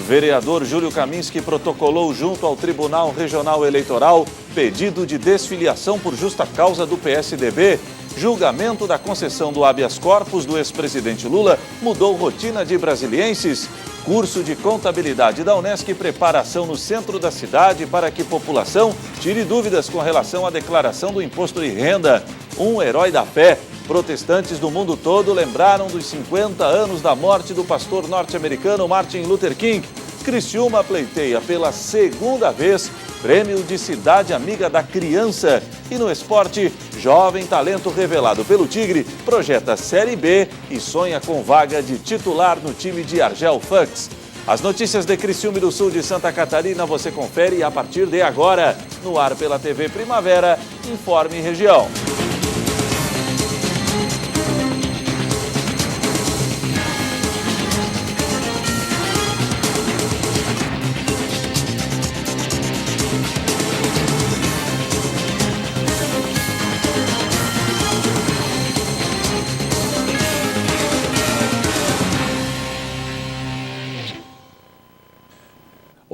Vereador Júlio Kaminski protocolou junto ao Tribunal Regional Eleitoral pedido de desfiliação por justa causa do PSDB. Julgamento da concessão do habeas corpus do ex-presidente Lula mudou rotina de brasilienses. Curso de contabilidade da Unesc prepara ação no centro da cidade para que população tire dúvidas com relação à declaração do imposto de renda. Um herói da fé. Protestantes do mundo todo lembraram dos 50 anos da morte do pastor norte-americano Martin Luther King. Criciúma pleiteia pela segunda vez Prêmio de Cidade Amiga da Criança. E no esporte, jovem talento revelado pelo Tigre projeta Série B e sonha com vaga de titular no time de Argel Fuchs. As notícias de Criciúma e do sul de Santa Catarina você confere a partir de agora. No ar pela TV Primavera, Informe Região.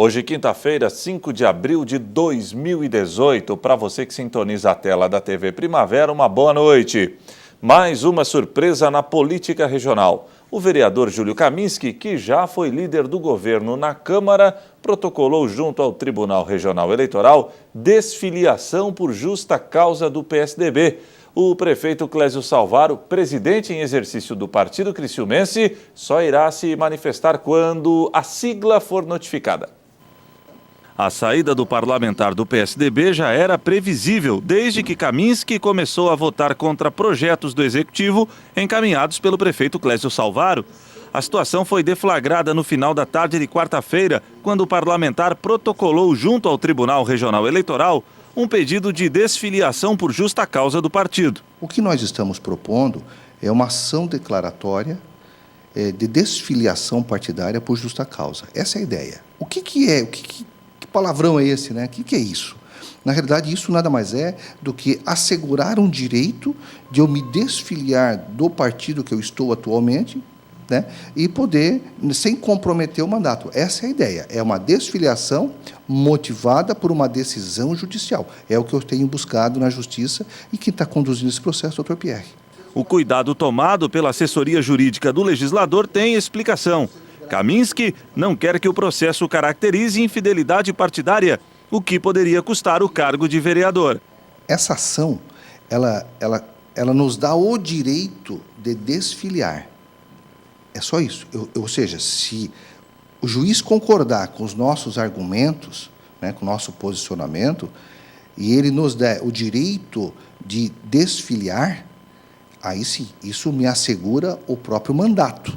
Hoje, quinta-feira, 5 de abril de 2018. Para você que sintoniza a tela da TV Primavera, uma boa noite. Mais uma surpresa na política regional. O vereador Júlio Kaminski, que já foi líder do governo na Câmara, protocolou junto ao Tribunal Regional Eleitoral desfiliação por justa causa do PSDB. O prefeito Clésio Salvaro, presidente em exercício do Partido Criciumense, só irá se manifestar quando a sigla for notificada. A saída do parlamentar do PSDB já era previsível desde que Kaminski começou a votar contra projetos do Executivo encaminhados pelo prefeito Clésio Salvaro. A situação foi deflagrada no final da tarde de quarta-feira, quando o parlamentar protocolou junto ao Tribunal Regional Eleitoral um pedido de desfiliação por justa causa do partido. O que nós estamos propondo é uma ação declaratória de desfiliação partidária por justa causa. Essa é a ideia. O que é? Que palavrão é esse, né? O que é isso? Na realidade, isso nada mais é do que assegurar um direito de eu me desfiliar do partido que eu estou atualmente, né, e poder, sem comprometer o mandato. Essa é a ideia. É uma desfiliação motivada por uma decisão judicial. É o que eu tenho buscado na Justiça e quem está conduzindo esse processo, doutor Pierre. O cuidado tomado pela assessoria jurídica do legislador tem explicação. Kaminski não quer que o processo caracterize infidelidade partidária, o que poderia custar o cargo de vereador. Essa ação, ela nos dá o direito de desfiliar. É só isso. Ou seja, se o juiz concordar com os nossos argumentos, né, com o nosso posicionamento, e ele nos der o direito de desfiliar, aí sim, isso me assegura o próprio mandato.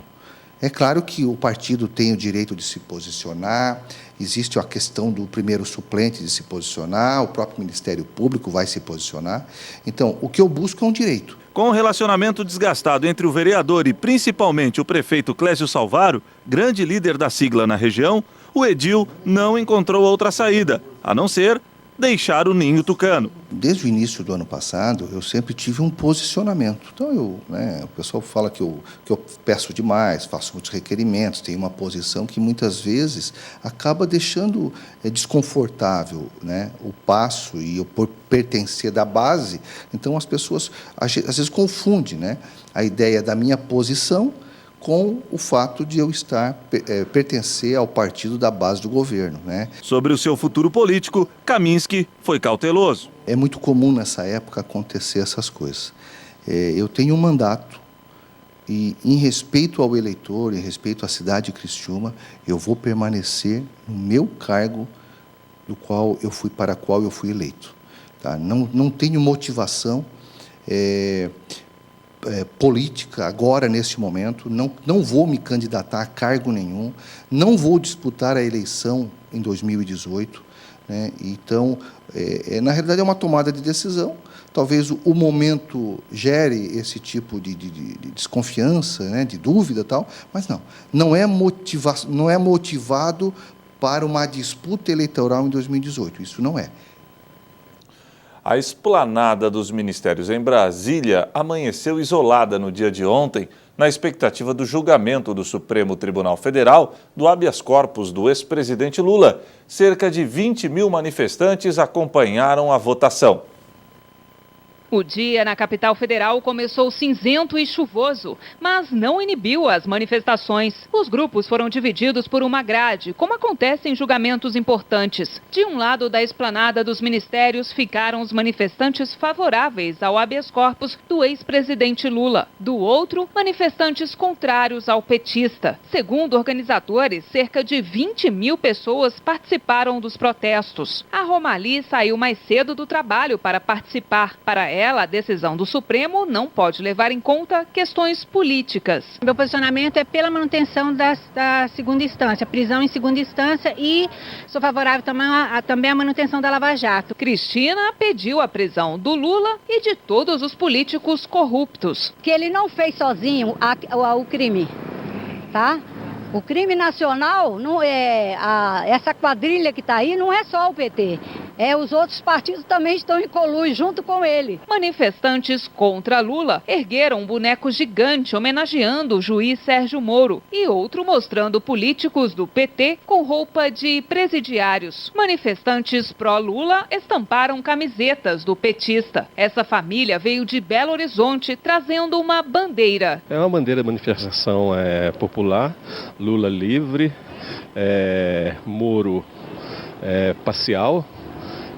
É claro que o partido tem o direito de se posicionar, existe a questão do primeiro suplente de se posicionar, o próprio Ministério Público vai se posicionar. Então, o que eu busco é um direito. Com o relacionamento desgastado entre o vereador e principalmente o prefeito Clésio Salvaro, grande líder da sigla na região, o edil não encontrou outra saída, a não ser deixar o ninho tucano. Desde o início do ano passado, eu sempre tive um posicionamento. Então, o pessoal fala que eu peço demais, faço muitos requerimentos, tenho uma posição que muitas vezes acaba deixando desconfortável, né, o passo e eu por pertencer da base. Então, as pessoas às vezes confundem, né, a ideia da minha posição com o fato de eu pertencer ao partido da base do governo, né? Sobre o seu futuro político, Kaminski foi cauteloso. É muito comum nessa época acontecer essas coisas. Eu tenho um mandato e, em respeito ao eleitor, em respeito à cidade de Criciúma, eu vou permanecer no meu cargo para qual eu fui eleito. Tá? Não tenho motivação política agora, nesse momento, não vou me candidatar a cargo nenhum, não vou disputar a eleição em 2018, né? Então, na realidade, é uma tomada de decisão. Talvez o momento gere esse tipo de desconfiança, né? De dúvida e tal, mas não é motivado para uma disputa eleitoral em 2018, isso não é. A esplanada dos ministérios em Brasília amanheceu isolada no dia de ontem, na expectativa do julgamento do Supremo Tribunal Federal do habeas corpus do ex-presidente Lula. Cerca de 20 mil manifestantes acompanharam a votação. O dia na capital federal começou cinzento e chuvoso, mas não inibiu as manifestações. Os grupos foram divididos por uma grade, como acontece em julgamentos importantes. De um lado da esplanada dos ministérios ficaram os manifestantes favoráveis ao habeas corpus do ex-presidente Lula. Do outro, manifestantes contrários ao petista. Segundo organizadores, cerca de 20 mil pessoas participaram dos protestos. A Romali saiu mais cedo do trabalho para participar. Para ela, a decisão do Supremo não pode levar em conta questões políticas. Meu posicionamento é pela manutenção da segunda instância, prisão em segunda instância, e sou favorável também à manutenção da Lava Jato. Cristina pediu a prisão do Lula e de todos os políticos corruptos. Que ele não fez sozinho o crime, tá? O crime nacional, não é essa quadrilha que está aí, não é só o PT. Os outros partidos também estão em colúrio junto com ele. Manifestantes contra Lula ergueram um boneco gigante homenageando o juiz Sérgio Moro e outro mostrando políticos do PT com roupa de presidiários. Manifestantes pró-Lula estamparam camisetas do petista. Essa família veio de Belo Horizonte trazendo uma bandeira. É uma bandeira de manifestação popular, Lula livre, Moro parcial.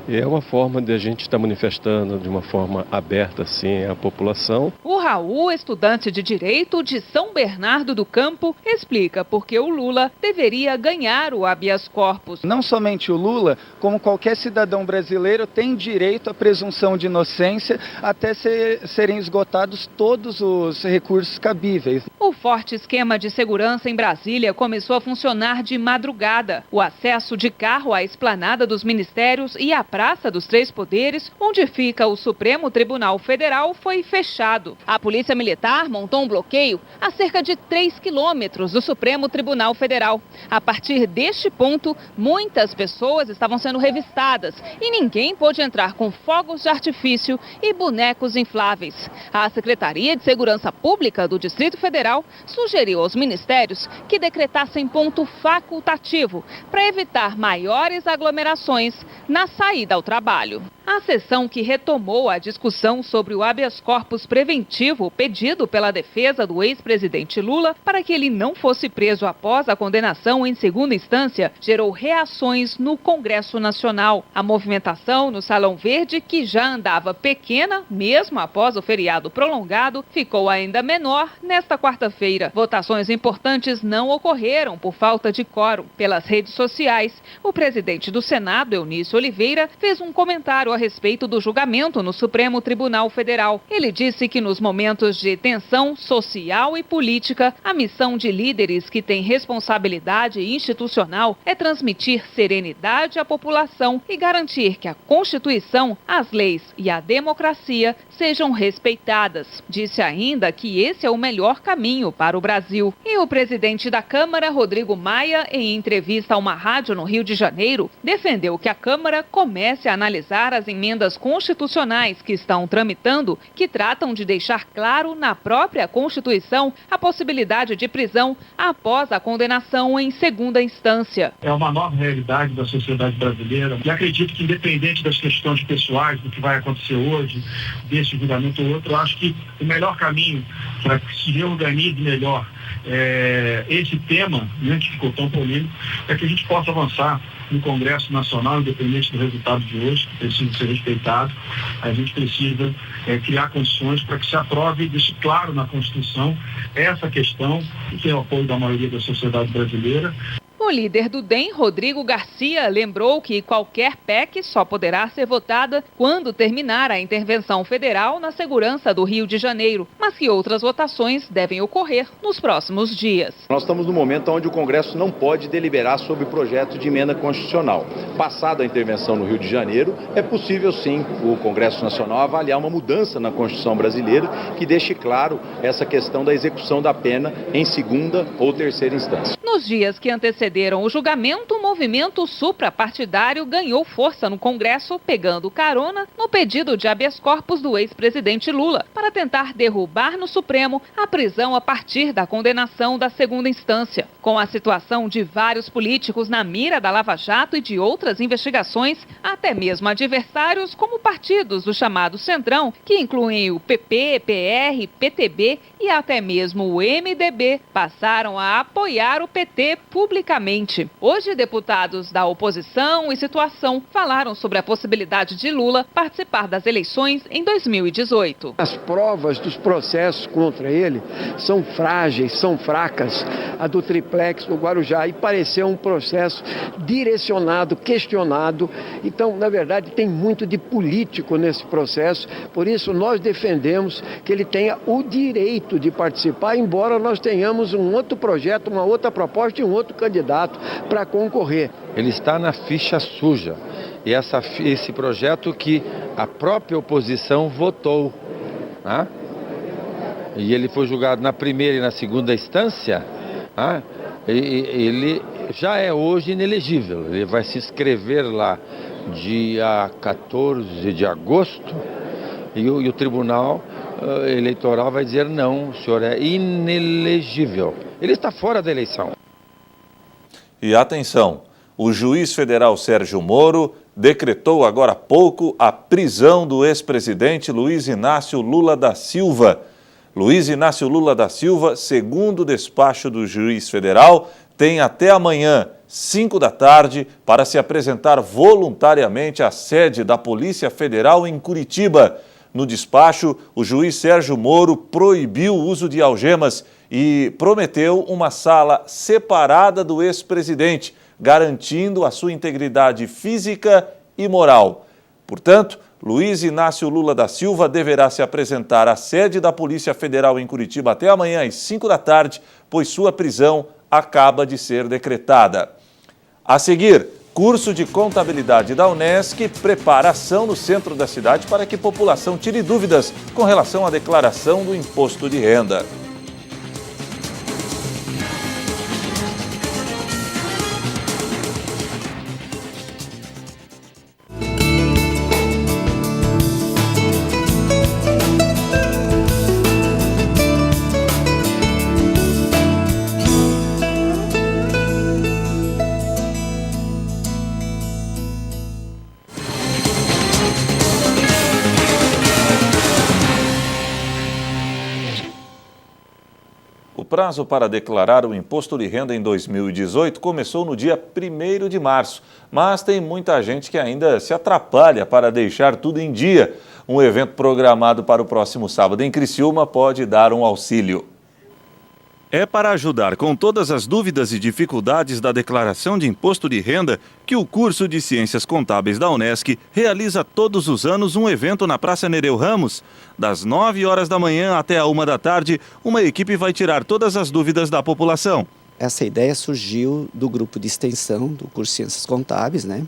E é uma forma de a gente estar manifestando de uma forma aberta assim à população. O Raul, estudante de Direito de São Bernardo do Campo, explica por que o Lula deveria ganhar o habeas corpus. Não somente o Lula, como qualquer cidadão brasileiro tem direito à presunção de inocência até serem esgotados todos os recursos cabíveis. O forte esquema de segurança em Brasília começou a funcionar de madrugada. O acesso de carro à esplanada dos ministérios e à Praça dos Três Poderes, onde fica o Supremo Tribunal Federal, foi fechado. A Polícia Militar montou um bloqueio a cerca de 3 quilômetros do Supremo Tribunal Federal. A partir deste ponto, muitas pessoas estavam sendo revistadas e ninguém pôde entrar com fogos de artifício e bonecos infláveis. A Secretaria de Segurança Pública do Distrito Federal sugeriu aos ministérios que decretassem ponto facultativo para evitar maiores aglomerações na saída ao trabalho. A sessão que retomou a discussão sobre o habeas corpus preventivo pedido pela defesa do ex-presidente Lula para que ele não fosse preso após a condenação em segunda instância gerou reações no Congresso Nacional. A movimentação no Salão Verde, que já andava pequena, mesmo após o feriado prolongado, ficou ainda menor nesta quarta-feira. Votações importantes não ocorreram por falta de quórum. Pelas redes sociais, o presidente do Senado, Eunício Oliveira, fez um comentário a respeito do julgamento no Supremo Tribunal Federal. Ele disse que nos momentos de tensão social e política, a missão de líderes que têm responsabilidade institucional é transmitir serenidade à população e garantir que a Constituição, as leis e a democracia sejam respeitadas. Disse ainda que esse é o melhor caminho para o Brasil. E o presidente da Câmara, Rodrigo Maia, em entrevista a uma rádio no Rio de Janeiro, defendeu que a Câmara comece a analisar as emendas constitucionais que estão tramitando, que tratam de deixar claro na própria Constituição a possibilidade de prisão após a condenação em segunda instância. É uma nova realidade da sociedade brasileira e acredito que, independente das questões pessoais, do que vai acontecer hoje, desse julgamento ou outro, eu acho que o melhor caminho para que se reorganize melhor esse tema, né, que ficou tão polêmico, é que a gente possa avançar no Congresso Nacional, independente do resultado de hoje, que precisa ser respeitado. A gente precisa criar condições para que se aprove e deixe claro na Constituição essa questão, que tem o apoio da maioria da sociedade brasileira. O líder do DEM, Rodrigo Garcia, lembrou que qualquer PEC só poderá ser votada quando terminar a intervenção federal na segurança do Rio de Janeiro, mas que outras votações devem ocorrer nos próximos dias. Nós estamos no momento onde o Congresso não pode deliberar sobre projeto de emenda constitucional. Passada a intervenção no Rio de Janeiro, é possível sim o Congresso Nacional avaliar uma mudança na Constituição brasileira que deixe claro essa questão da execução da pena em segunda ou terceira instância. Nos dias que antecederam antecederam o julgamento, o movimento suprapartidário ganhou força no Congresso, pegando carona no pedido de habeas corpus do ex-presidente Lula, para tentar derrubar no Supremo a prisão a partir da condenação da segunda instância. Com a situação de vários políticos na mira da Lava Jato e de outras investigações, até mesmo adversários como partidos do chamado Centrão, que incluem o PP, PR, PTB e até mesmo o MDB, passaram a apoiar o PT publicamente. Hoje, deputados da oposição e situação falaram sobre a possibilidade de Lula participar das eleições em 2018. As provas dos processos contra ele são frágeis, são fracas. A do triplex no Guarujá, e pareceu um processo direcionado, questionado. Então, na verdade, tem muito de político nesse processo. Por isso, nós defendemos que ele tenha o direito de participar, embora nós tenhamos um outro projeto, uma outra proposta e um outro candidato para concorrer. Ele está na ficha suja. E esse projeto que a própria oposição votou, né? E ele foi julgado na primeira e na segunda instância, né? Ele já é hoje inelegível. Ele vai se inscrever lá dia 14 de agosto e o Tribunal Eleitoral vai dizer não, o senhor é inelegível. Ele está fora da eleição. E atenção, o juiz federal Sérgio Moro decretou agora há pouco a prisão do ex-presidente Luiz Inácio Lula da Silva. Luiz Inácio Lula da Silva, segundo o despacho do juiz federal, tem até amanhã, 5 da tarde, para se apresentar voluntariamente à sede da Polícia Federal em Curitiba. No despacho, o juiz Sérgio Moro proibiu o uso de algemas e prometeu uma sala separada do ex-presidente, garantindo a sua integridade física e moral. Portanto, Luiz Inácio Lula da Silva deverá se apresentar à sede da Polícia Federal em Curitiba até amanhã às 5 da tarde, pois sua prisão acaba de ser decretada. A seguir, curso de contabilidade da Unesc prepara ação no centro da cidade para que a população tire dúvidas com relação à declaração do imposto de renda. O prazo para declarar o imposto de renda em 2018 começou no dia 1º de março, mas tem muita gente que ainda se atrapalha para deixar tudo em dia. Um evento programado para o próximo sábado em Criciúma pode dar um auxílio. É para ajudar com todas as dúvidas e dificuldades da declaração de imposto de renda que o curso de Ciências Contábeis da Unesc realiza todos os anos um evento na Praça Nereu Ramos. Das 9 horas da manhã até a 1 da tarde, uma equipe vai tirar todas as dúvidas da população. Essa ideia surgiu do grupo de extensão do curso de Ciências Contábeis, né?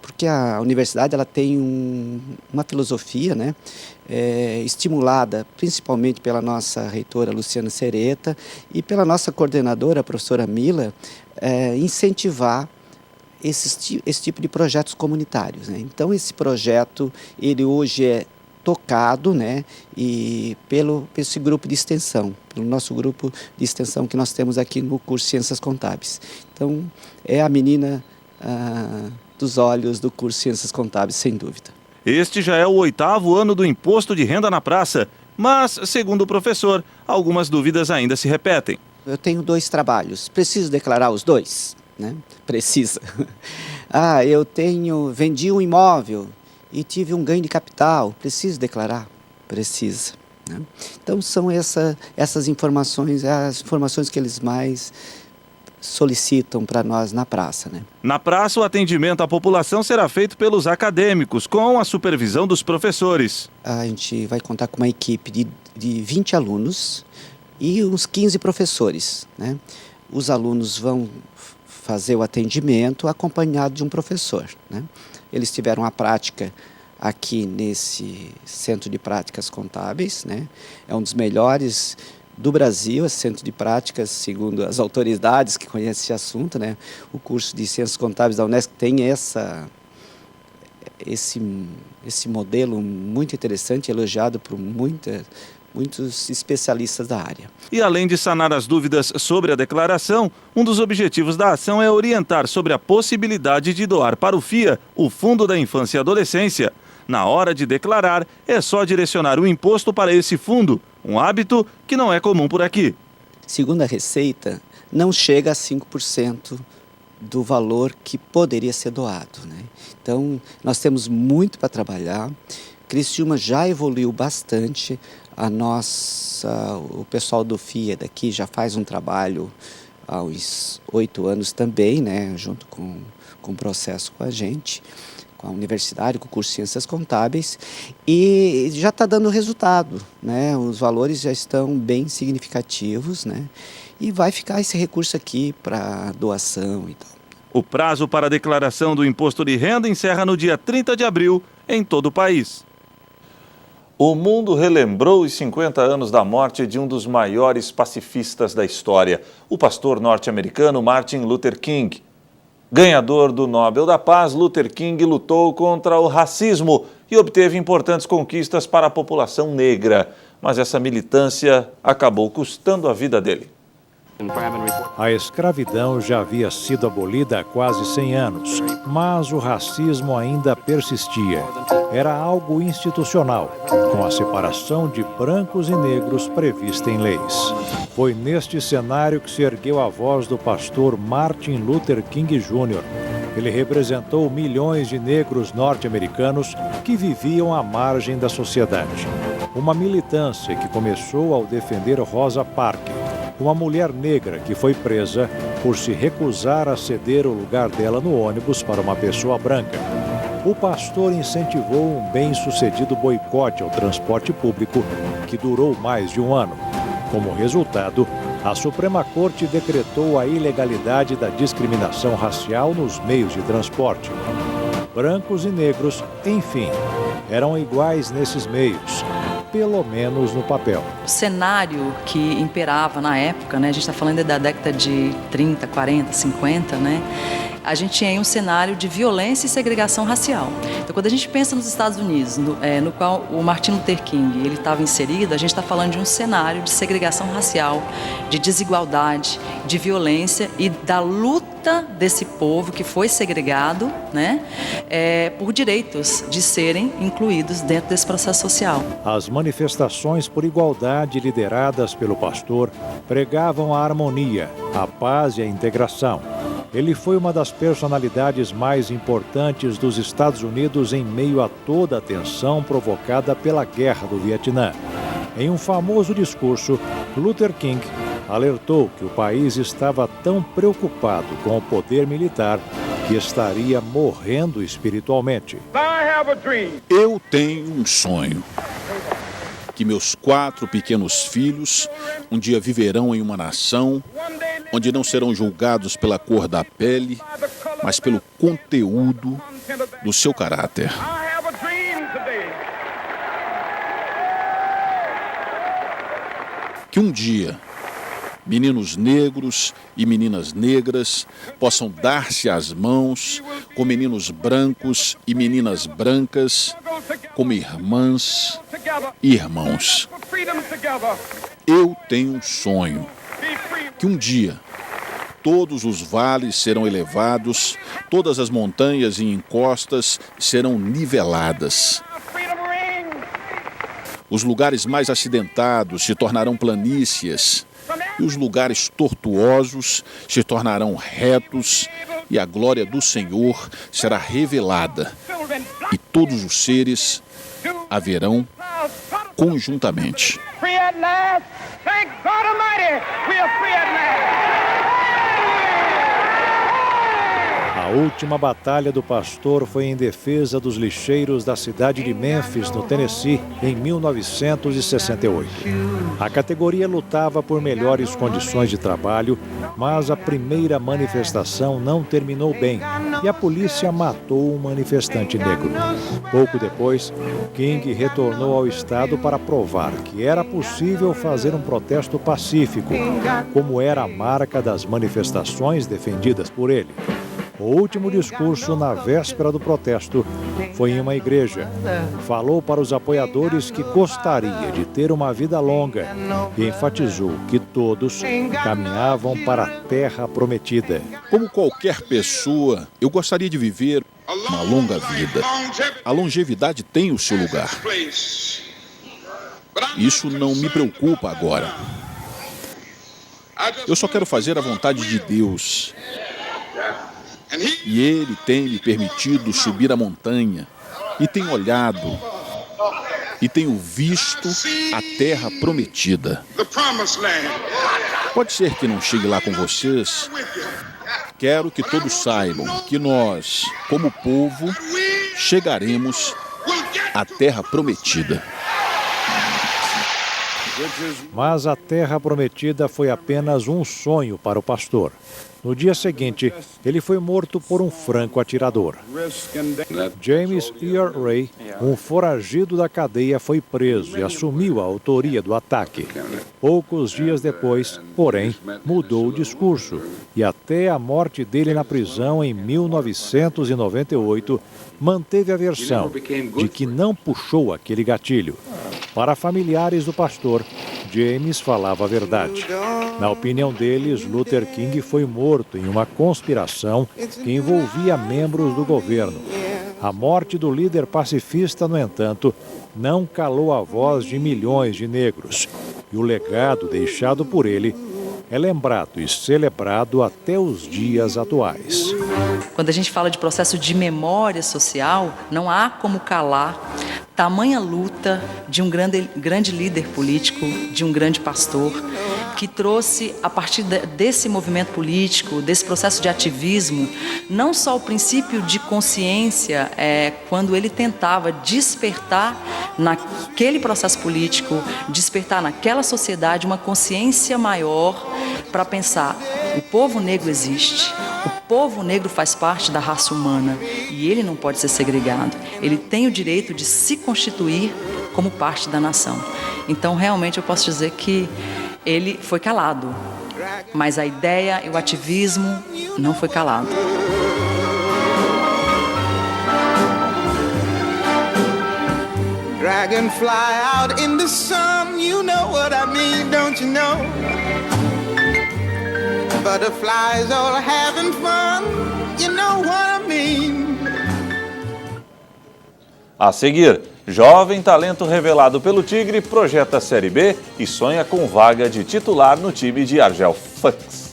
Porque a universidade ela tem uma filosofia, né? Estimulada principalmente pela nossa reitora Luciana Sereta e pela nossa coordenadora, a professora Mila, incentivar esse tipo de projetos comunitários, né? Então esse projeto, ele hoje é tocado, né, e pelo esse grupo de extensão, pelo nosso grupo de extensão que nós temos aqui no curso de Ciências Contábeis. Então é a menina dos olhos do curso de Ciências Contábeis, sem dúvida. Este já é o 8º ano do imposto de renda na praça, mas, segundo o professor, algumas dúvidas ainda se repetem. Eu tenho 2 trabalhos, preciso declarar os 2? Né? Precisa. Eu vendi um imóvel e tive um ganho de capital, preciso declarar? Precisa. Né? Então são essas informações, as informações que eles mais solicitam para nós na praça, né? Na praça, o atendimento à população será feito pelos acadêmicos, com a supervisão dos professores. A gente vai contar com uma equipe de 20 alunos e uns 15 professores, né? Os alunos vão fazer o atendimento acompanhado de um professor, né? Eles tiveram a prática aqui nesse Centro de Práticas Contábeis, né? É um dos melhores do Brasil, esse centro de práticas, segundo as autoridades que conhecem esse assunto, né? O curso de Ciências Contábeis da Unesco tem esse modelo muito interessante, elogiado por muitos especialistas da área. E além de sanar as dúvidas sobre a declaração, um dos objetivos da ação é orientar sobre a possibilidade de doar para o FIA, o Fundo da Infância e Adolescência. Na hora de declarar, é só direcionar o imposto para esse fundo, um hábito que não é comum por aqui. Segundo a Receita, não chega a 5% do valor que poderia ser doado, né? Então, nós temos muito para trabalhar. Criciúma já evoluiu bastante. O pessoal do FIA daqui já faz um trabalho há uns 8 anos também, né? Junto com o processo com a gente, com a universidade, com o curso de Ciências Contábeis, e já está dando resultado, né? Os valores já estão bem significativos, né? E vai ficar esse recurso aqui para doação e tal. O prazo para a declaração do imposto de renda encerra no dia 30 de abril em todo o país. O mundo relembrou os 50 anos da morte de um dos maiores pacifistas da história, o pastor norte-americano Martin Luther King. Ganhador do Nobel da Paz, Luther King lutou contra o racismo e obteve importantes conquistas para a população negra. Mas essa militância acabou custando a vida dele. A escravidão já havia sido abolida há quase 100 anos, mas o racismo ainda persistia. Era algo institucional, com a separação de brancos e negros prevista em leis. Foi neste cenário que se ergueu a voz do pastor Martin Luther King Jr. Ele representou milhões de negros norte-americanos que viviam à margem da sociedade. Uma militância que começou ao defender Rosa Parks, uma mulher negra que foi presa por se recusar a ceder o lugar dela no ônibus para uma pessoa branca. O pastor incentivou um bem-sucedido boicote ao transporte público que durou mais de um ano. Como resultado, a Suprema Corte decretou a ilegalidade da discriminação racial nos meios de transporte. Brancos e negros, enfim, eram iguais nesses meios, pelo menos no papel. O cenário que imperava na época, né, a gente está falando da década de 30, 40, 50, né, a gente tinha aí um cenário de violência e segregação racial. Então, quando a gente pensa nos Estados Unidos, no qual o Martin Luther King ele estava inserido, a gente está falando de um cenário de segregação racial, de desigualdade, de violência e da luta desse povo que foi segregado, né, por direitos de serem incluídos dentro desse processo social. As manifestações por igualdade lideradas pelo pastor pregavam a harmonia, a paz e a integração. Ele foi uma das personalidades mais importantes dos Estados Unidos em meio a toda a tensão provocada pela Guerra do Vietnã. Em um famoso discurso, Luther King alertou que o país estava tão preocupado com o poder militar que estaria morrendo espiritualmente. Eu tenho um sonho. Que meus 4 pequenos filhos um dia viverão em uma nação onde não serão julgados pela cor da pele, mas pelo conteúdo do seu caráter. Que um dia meninos negros e meninas negras possam dar-se as mãos com meninos brancos e meninas brancas, como irmãs e irmãos. Eu tenho um sonho, que um dia todos os vales serão elevados, todas as montanhas e encostas serão niveladas. Os lugares mais acidentados se tornarão planícies, e os lugares tortuosos se tornarão retos, e a glória do Senhor será revelada, e todos os seres a verão conjuntamente. A última batalha do pastor foi em defesa dos lixeiros da cidade de Memphis, no Tennessee, em 1968. A categoria lutava por melhores condições de trabalho, mas a primeira manifestação não terminou bem e a polícia matou um manifestante negro. Pouco depois, King retornou ao estado para provar que era possível fazer um protesto pacífico, como era a marca das manifestações defendidas por ele. O último discurso na véspera do protesto foi em uma igreja. Falou para os apoiadores que gostaria de ter uma vida longa e enfatizou que todos caminhavam para a terra prometida. Como qualquer pessoa, eu gostaria de viver uma longa vida. A longevidade tem o seu lugar. Isso não me preocupa agora. Eu só quero fazer a vontade de Deus. E Ele tem me permitido subir a montanha, e tenho olhado, e tenho visto a terra prometida. Pode ser que não chegue lá com vocês. Quero que todos saibam que nós, como povo, chegaremos à terra prometida. Mas a terra prometida foi apenas um sonho para o pastor. No dia seguinte, ele foi morto por um franco atirador. James Earl Ray, um foragido da cadeia, foi preso e assumiu a autoria do ataque. Poucos dias depois, porém, mudou o discurso e até a morte dele na prisão em 1998, manteve a versão de que não puxou aquele gatilho. Para familiares do pastor, James falava a verdade. Na opinião deles, Luther King foi morto em uma conspiração que envolvia membros do governo. A morte do líder pacifista, no entanto, não calou a voz de milhões de negros. E o legado deixado por ele é lembrado e celebrado até os dias atuais. Quando a gente fala de processo de memória social, não há como calar tamanha luta de um grande líder político, de um grande pastor, que trouxe, a partir desse movimento político, desse processo de ativismo, não só o princípio de consciência, quando ele tentava despertar naquele processo político, despertar naquela sociedade uma consciência maior para pensar: o povo negro existe, o povo negro faz parte da raça humana e ele não pode ser segregado. Ele tem o direito de se constituir como parte da nação. Então, realmente, eu posso dizer que ele foi calado, mas a ideia e o ativismo não foi calado. Dragonfly out in the sun, you know what I mean, don't you know? Butterflies all having fun, you know what I mean. A seguir, jovem talento revelado pelo Tigre projeta a Série B e sonha com vaga de titular no time de Argel Fox.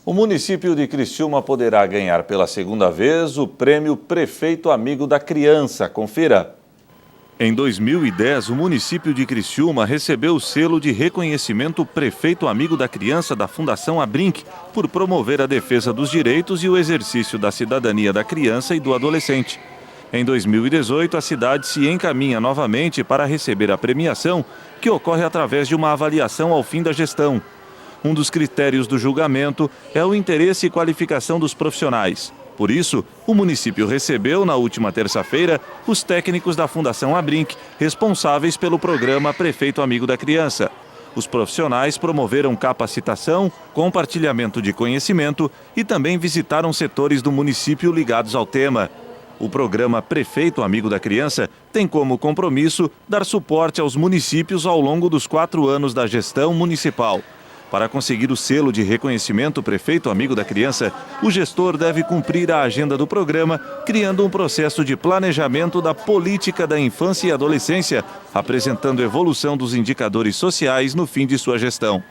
O município de Criciúma poderá ganhar pela segunda vez o prêmio Prefeito Amigo da Criança. Confira. Em 2010, o município de Criciúma recebeu o selo de reconhecimento Prefeito Amigo da Criança da Fundação Abrinq, por promover a defesa dos direitos e o exercício da cidadania da criança e do adolescente. Em 2018, a cidade se encaminha novamente para receber a premiação, que ocorre através de uma avaliação ao fim da gestão. Um dos critérios do julgamento é o interesse e qualificação dos profissionais. Por isso, o município recebeu, na última terça-feira, os técnicos da Fundação Abrinq, responsáveis pelo programa Prefeito Amigo da Criança. Os profissionais promoveram capacitação, compartilhamento de conhecimento e também visitaram setores do município ligados ao tema. O programa Prefeito Amigo da Criança tem como compromisso dar suporte aos municípios ao longo dos 4 anos da gestão municipal. Para conseguir o selo de reconhecimento Prefeito Amigo da Criança, o gestor deve cumprir a agenda do programa, criando um processo de planejamento da política da infância e adolescência, apresentando evolução dos indicadores sociais no fim de sua gestão.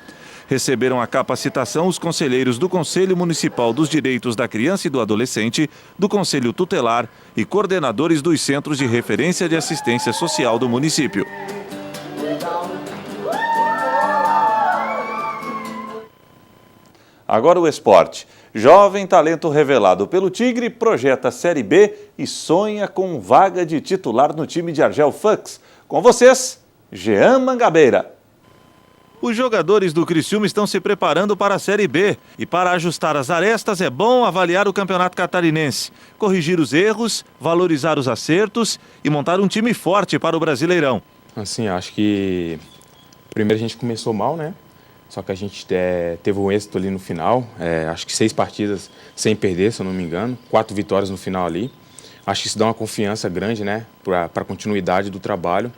Receberam a capacitação os conselheiros do Conselho Municipal dos Direitos da Criança e do Adolescente, do Conselho Tutelar e coordenadores dos Centros de Referência de Assistência Social do município. Agora o esporte. Jovem talento revelado pelo Tigre projeta Série B e sonha com vaga de titular no time de Argel Fuchs. Com vocês, Jean Mangabeira. Os jogadores do Criciúma estão se preparando para a Série B e para ajustar as arestas é bom avaliar o Campeonato Catarinense, corrigir os erros, valorizar os acertos e montar um time forte para o Brasileirão. Assim, acho que primeiro a gente começou mal, né? Só que a gente teve um êxito ali no final, acho que 6 partidas sem perder, se eu não me engano, 4 vitórias no final ali. Acho que isso dá uma confiança grande, né, para a continuidade do trabalho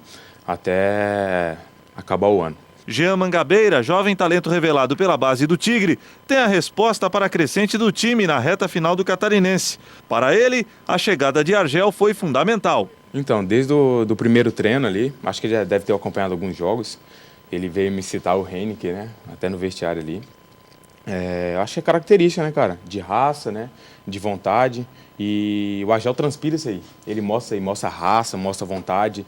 até acabar o ano. Jean Mangabeira, jovem talento revelado pela base do Tigre, tem a resposta para a crescente do time na reta final do Catarinense. Para ele, a chegada de Argel foi fundamental. Então, desde o primeiro treino ali, acho que ele já deve ter acompanhado alguns jogos. Ele veio me citar o Heineken, né? Até no vestiário ali. Eu acho que é característica, né, cara? De raça, né? De vontade. E o Argel transpira isso aí. Ele mostra raça, mostra vontade.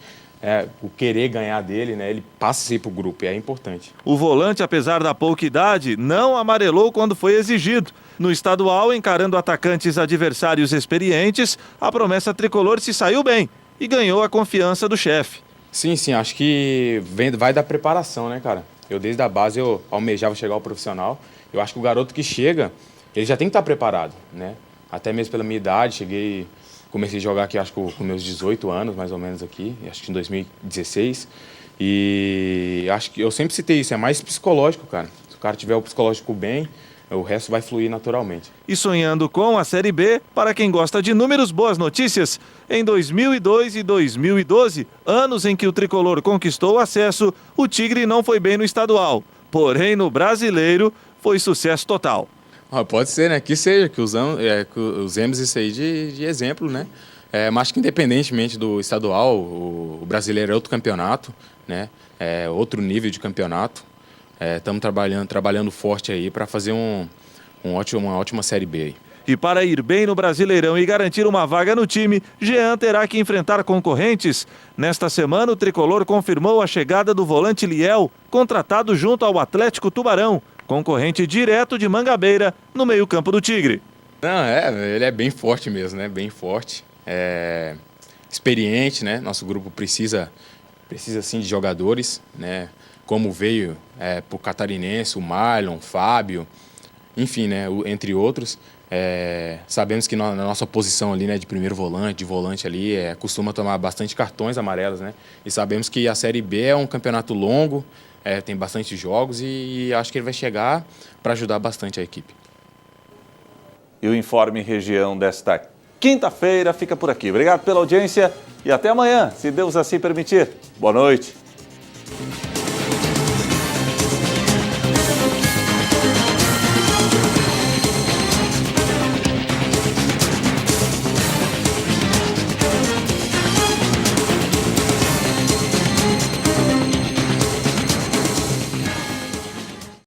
O querer ganhar dele, né? Ele passa isso aí pro grupo e é importante. O volante, apesar da pouca idade, não amarelou quando foi exigido. No estadual, encarando atacantes adversários experientes, a promessa tricolor se saiu bem e ganhou a confiança do chefe. Sim, acho que vai da preparação, né, cara? Eu desde a base eu almejava chegar ao profissional. Eu acho que o garoto que chega, ele já tem que estar preparado, né? Até mesmo pela minha idade, comecei a jogar aqui acho que com meus 18 anos, mais ou menos aqui, acho que em 2016. E acho que eu sempre citei isso, é mais psicológico, cara. Se o cara tiver o psicológico bem, o resto vai fluir naturalmente. E sonhando com a Série B, para quem gosta de números, boas notícias. Em 2002 e 2012, anos em que o tricolor conquistou o acesso, o Tigre não foi bem no estadual. Porém, no brasileiro, foi sucesso total. Pode ser, né? Que seja, que usemos isso aí de exemplo, né? Mas acho que independentemente do estadual, o brasileiro é outro campeonato, né? É outro nível de campeonato. Estamos trabalhando forte aí para fazer uma ótima Série B aí. E para ir bem no Brasileirão e garantir uma vaga no time, Jean terá que enfrentar concorrentes. Nesta semana, o tricolor confirmou a chegada do volante Liel, contratado junto ao Atlético Tubarão, concorrente direto de Mangabeira, no meio-campo do Tigre. Não, ele é bem forte mesmo, né? Bem forte. Experiente, né? Nosso grupo precisa sim de jogadores, né? Como veio para o Catarinense, o Marlon, o Fábio, enfim, né? Entre outros. Sabemos que na nossa posição ali, né, de primeiro volante, de volante ali, costuma tomar bastante cartões amarelos, né? E sabemos que a Série B é um campeonato longo, tem bastante jogos e acho que ele vai chegar para ajudar bastante a equipe. E o Informe Região desta quinta-feira fica por aqui. Obrigado pela audiência e até amanhã, se Deus assim permitir. Boa noite.